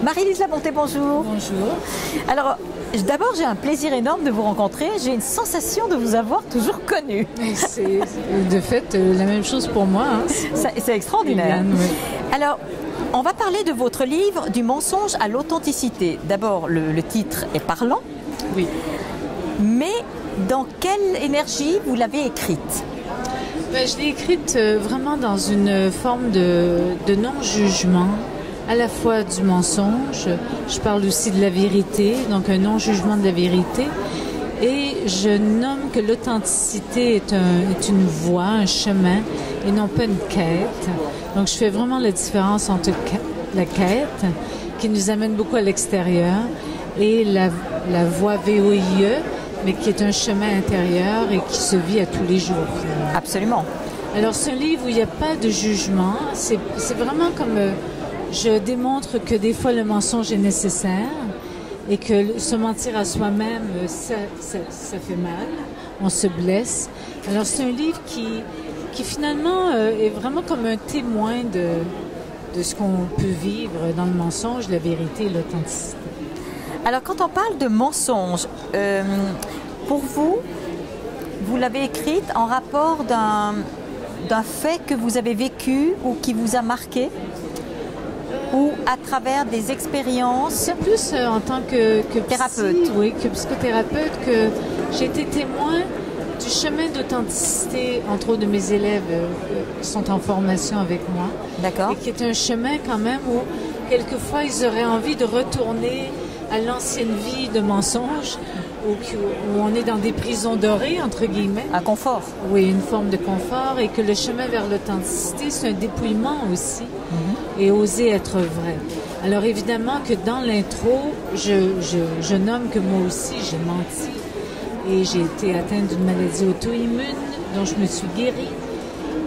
Marie-Lise Labonté, bonjour. Bonjour. Alors, d'abord, j'ai un plaisir énorme de vous rencontrer. J'ai une sensation de vous avoir toujours connu. C'est de fait la même chose pour moi. Hein. C'est extraordinaire. Eliane, oui. Alors, on va parler de votre livre, Du mensonge à l'authenticité. D'abord, le titre est parlant. Oui. Mais dans quelle énergie vous l'avez écrite? Je l'ai écrite vraiment dans une forme de non-jugement, à la fois du mensonge, je parle aussi de la vérité, donc un non-jugement de la vérité, et je nomme que l'authenticité est une voie, un chemin, et non pas une quête. Donc je fais vraiment la différence entre la quête, qui nous amène beaucoup à l'extérieur, et la voie VOIE, mais qui est un chemin intérieur et qui se vit à tous les jours. Finalement. Absolument. Alors, c'est un livre où il n'y a pas de jugement. C'est vraiment comme... je démontre que des fois, le mensonge est nécessaire et que se mentir à soi-même, ça fait mal. On se blesse. Alors, c'est un livre qui finalement est vraiment comme un témoin de ce qu'on peut vivre dans le mensonge, la vérité et l'authenticité. Alors, quand on parle de mensonge, pour vous, vous l'avez écrite en rapport d'un fait que vous avez vécu ou qui vous a marqué, ou à travers des expériences? C'est plus en tant que thérapeute. Oui, que psychothérapeute, que j'ai été témoin du chemin d'authenticité, entre autres de mes élèves qui sont en formation avec moi. D'accord. Et qui est un chemin quand même où, quelquefois, ils auraient envie de retourner à l'ancienne vie de mensonge, où on est dans des prisons dorées, entre guillemets. Un confort. Oui, une forme de confort, et que le chemin vers l'authenticité, c'est un dépouillement aussi, et oser être vrai. Alors évidemment que dans l'intro, je nomme que moi aussi j'ai menti, et j'ai été atteinte d'une maladie auto-immune dont je me suis guérie.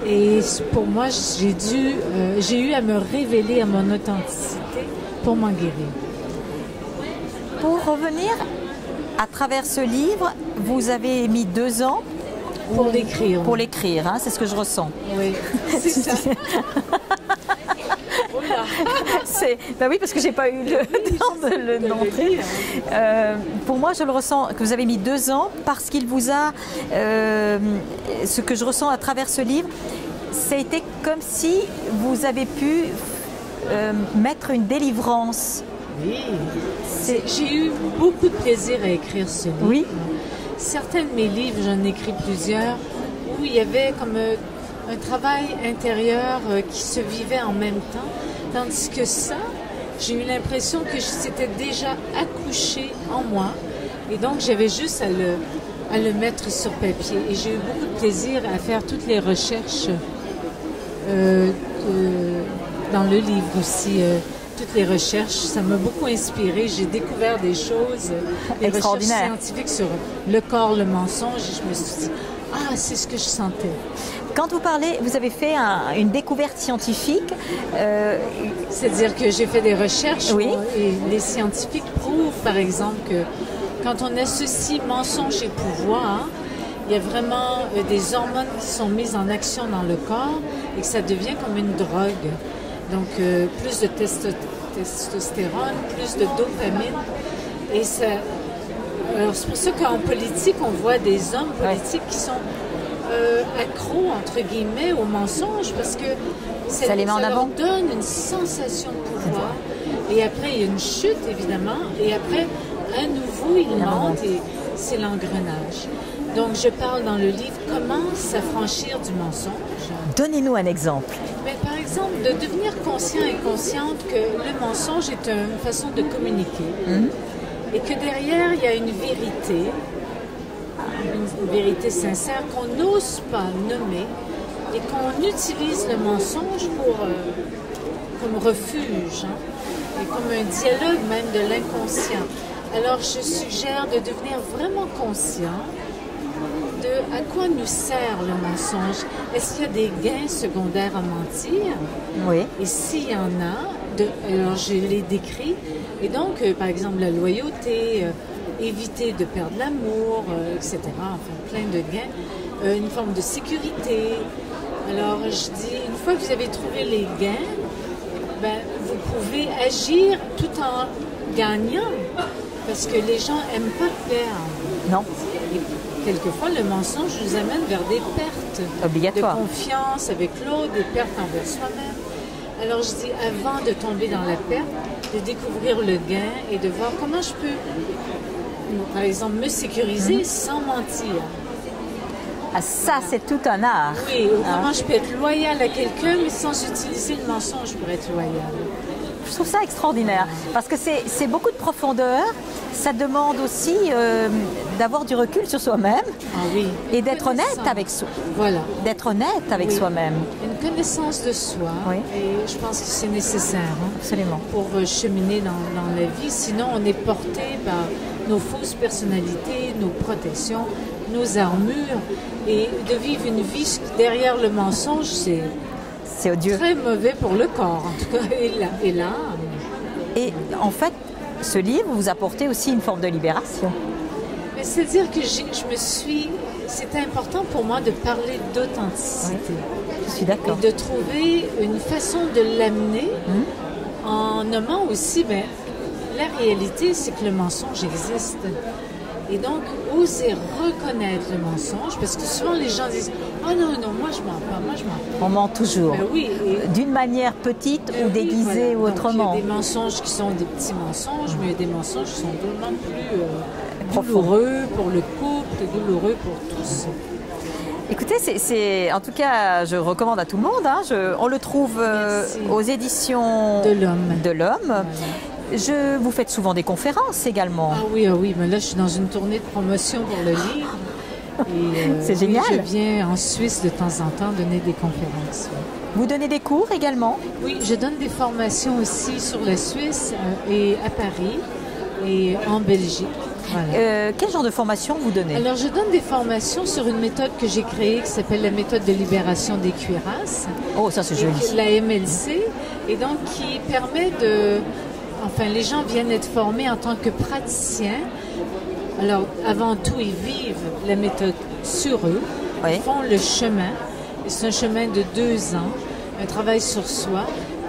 Et pour moi, j'ai eu à me révéler à mon authenticité pour m'en guérir. Pour revenir à travers ce livre, vous avez mis 2 ans pour l'écrire. Pour l'écrire, hein, c'est ce que je ressens. Oui, c'est ça. Ben oui, parce que j'ai pas eu le temps de le montrer. Pour moi, je le ressens que vous avez mis 2 ans parce qu'il vous a, ce que je ressens à travers ce livre, c'était comme si vous avez pu mettre une délivrance. Oui, j'ai eu beaucoup de plaisir à écrire ce livre. Oui. Certains de mes livres, j'en ai écrit plusieurs, où il y avait comme un travail intérieur qui se vivait en même temps, tandis que ça, j'ai eu l'impression que c'était déjà accouché en moi, et donc j'avais juste à le mettre sur papier. Et j'ai eu beaucoup de plaisir à faire toutes les recherches dans le livre aussi. Toutes les recherches, ça m'a beaucoup inspirée. J'ai découvert des choses, des recherches scientifiques sur le corps, le mensonge, et je me suis dit, c'est ce que je sentais. Quand vous parlez, vous avez fait une découverte scientifique. C'est-à-dire que j'ai fait des recherches, oui. Et les scientifiques prouvent, par exemple, que quand on associe mensonge et pouvoir, il y a vraiment des hormones qui sont mises en action dans le corps et que ça devient comme une drogue. Donc, plus de testostérone, plus de dopamine. Et ça... Alors, c'est pour ça qu'en politique, on voit des hommes politiques qui sont accros, entre guillemets, au mensonge, parce que ça leur donne une sensation de pouvoir. Et après, il y a une chute, évidemment. Et après, à nouveau, ils mentent, et c'est l'engrenage. Donc, je parle dans le livre comment s'affranchir du mensonge. Donnez-nous un exemple. Mais par exemple, de devenir conscient et consciente que le mensonge est une façon de communiquer et que derrière, il y a une vérité sincère qu'on n'ose pas nommer et qu'on utilise le mensonge comme refuge, et comme un dialogue même de l'inconscient. Alors, je suggère de devenir vraiment conscient de à quoi nous sert le mensonge. Est-ce qu'il y a des gains secondaires à mentir? Oui. Et s'il y en a, alors je les décris. Et donc, par exemple, la loyauté, éviter de perdre l'amour, etc. Enfin, plein de gains. Une forme de sécurité. Alors, je dis, une fois que vous avez trouvé les gains, vous pouvez agir tout en gagnant. Parce que les gens n'aiment pas perdre. Non. Et quelquefois, le mensonge nous amène vers des pertes. Obligatoire. De confiance avec l'autre, des pertes envers soi-même. Alors je dis, avant de tomber dans la perte, de découvrir le gain et de voir comment je peux, par exemple, me sécuriser sans mentir. Ah, ça, c'est tout un art. Oui, ou comment je peux être loyal à quelqu'un, mais sans utiliser le mensonge pour être loyal. Je trouve ça extraordinaire parce que c'est beaucoup de profondeur. Ça demande aussi d'avoir du recul sur soi-même et d'être honnête avec soi. Voilà. D'être honnête avec soi-même. Une connaissance de soi. Oui. Et je pense que c'est nécessaire Absolument. pour cheminer dans la vie. Sinon, on est porté par nos fausses personnalités, nos protections, nos armures. Et de vivre une vie derrière le mensonge, c'est odieux. Très mauvais pour le corps, en tout cas, et là. Et en fait, ce livre vous apportait aussi une forme de libération. C'est-à-dire que c'était important pour moi de parler d'authenticité. Oui, je suis d'accord. Et de trouver une façon de l'amener en nommant aussi, la réalité, c'est que le mensonge existe. Et donc, oser reconnaître le mensonge, parce que souvent les gens disent « Oh non, moi je mens pas, moi je mens pas ». On ment toujours, oui, d'une manière petite ou déguisée ou autrement. Donc, il y a des mensonges qui sont des petits mensonges, mais il y a des mensonges qui sont vraiment plus douloureux pour le couple et douloureux pour tous. Écoutez, en tout cas, je recommande à tout le monde. On le trouve aux éditions de l'Homme. Voilà. Vous faites souvent des conférences également. Ah oui, mais là je suis dans une tournée de promotion pour le livre. C'est génial. Je viens en Suisse de temps en temps donner des conférences. Oui. Vous donnez des cours également? Oui, je donne des formations aussi sur la Suisse et à Paris et en Belgique. Voilà. Quel genre de formation vous donnez? Alors, je donne des formations sur une méthode que j'ai créée qui s'appelle la méthode de libération des cuirasses. Oh, ça c'est joli. La MLC, et donc qui permet de... Enfin, les gens viennent être formés en tant que praticiens. Alors, avant tout, ils vivent la méthode sur eux. Oui. Ils font le chemin. Et c'est un chemin de 2 ans, un travail sur soi,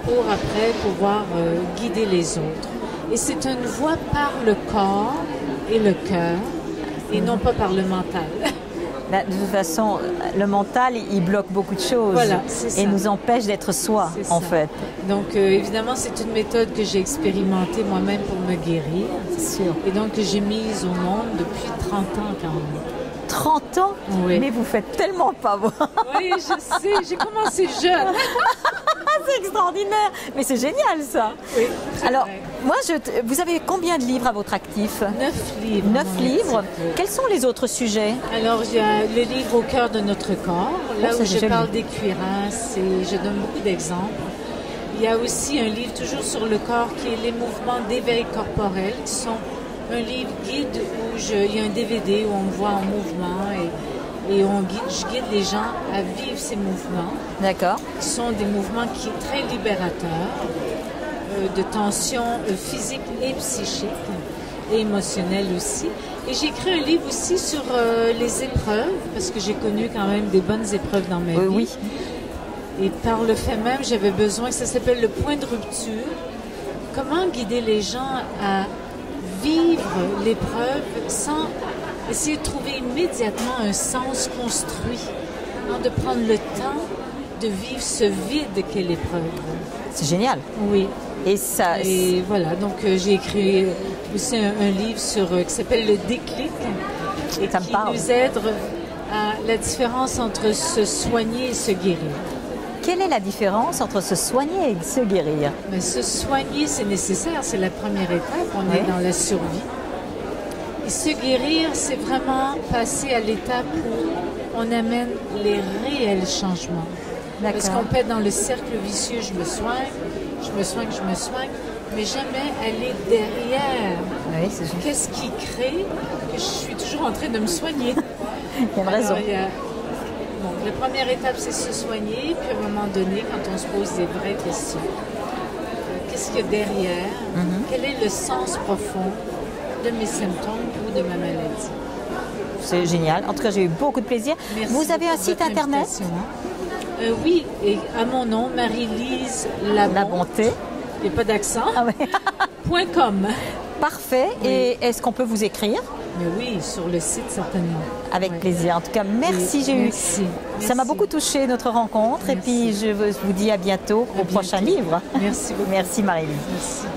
pour après pouvoir guider les autres. Et c'est une voie par le corps et le cœur, et non pas par le mental. De toute façon, le mental, il bloque beaucoup de choses et nous empêche d'être soi, en fait. Donc, évidemment, c'est une méthode que j'ai expérimentée moi-même pour me guérir. C'est sûr. Et donc, que j'ai mise au monde depuis 30 ans quand même. 30 ans? Oui. Mais vous faites tellement pas voir. Oui, je sais, j'ai commencé jeune. C'est extraordinaire. Mais c'est génial, ça. Oui. Alors, moi, vous avez combien de livres à votre actif? 9 livres. 9 livres. Quels sont les autres sujets? Alors, il y a le livre Au cœur de notre corps, là où je parle des cuirasses et je donne beaucoup d'exemples. Il y a aussi un livre toujours sur le corps qui est les mouvements d'éveil corporel, qui sont un livre guide où il y a un DVD où on me voit en mouvement et je guide les gens à vivre ces mouvements. D'accord. Qui sont des mouvements qui sont très libérateurs, de tension physique et psychique, et émotionnelle aussi. Et j'ai écrit un livre aussi sur les épreuves, parce que j'ai connu quand même des bonnes épreuves dans ma vie. Oui. Et par le fait même, j'avais besoin, ça s'appelle le point de rupture. Comment guider les gens à vivre l'épreuve sans essayer de trouver immédiatement un sens construit, de prendre le temps de vivre ce vide qu'est l'épreuve. C'est génial. Oui. Et voilà, donc j'ai écrit aussi un livre qui s'appelle Le déclic et qui nous aide à la différence entre se soigner et se guérir. Quelle est la différence entre se soigner et se guérir? Mais se soigner, c'est nécessaire, c'est la première étape, on est dans la survie. Et se guérir, c'est vraiment passer à l'étape où on amène les réels changements. Parce qu'on peut être dans le cercle vicieux, je me soigne, mais jamais aller derrière. Oui, c'est juste. Qu'est-ce qui crée que je suis toujours en train de me soigner? Il y a une raison. Donc, la première étape, c'est se soigner, puis à un moment donné, quand on se pose des vraies questions, qu'est-ce qu'il y a derrière? Quel est le sens profond de mes symptômes ou de ma maladie? C'est génial. En tout cas, j'ai eu beaucoup de plaisir. Merci. Vous avez un site internet? Oui, et à mon nom, Marie-Lise La Bonté. Il n'y a pas d'accent. Ah ouais. .com. Parfait. Oui. Et est-ce qu'on peut vous écrire? Mais oui, sur le site certainement. Avec plaisir. En tout cas, merci. Oui, merci. Ça m'a beaucoup touché notre rencontre. Merci. Et puis je vous dis à bientôt au prochain livre. Merci beaucoup. Merci Marie-Lise. Merci.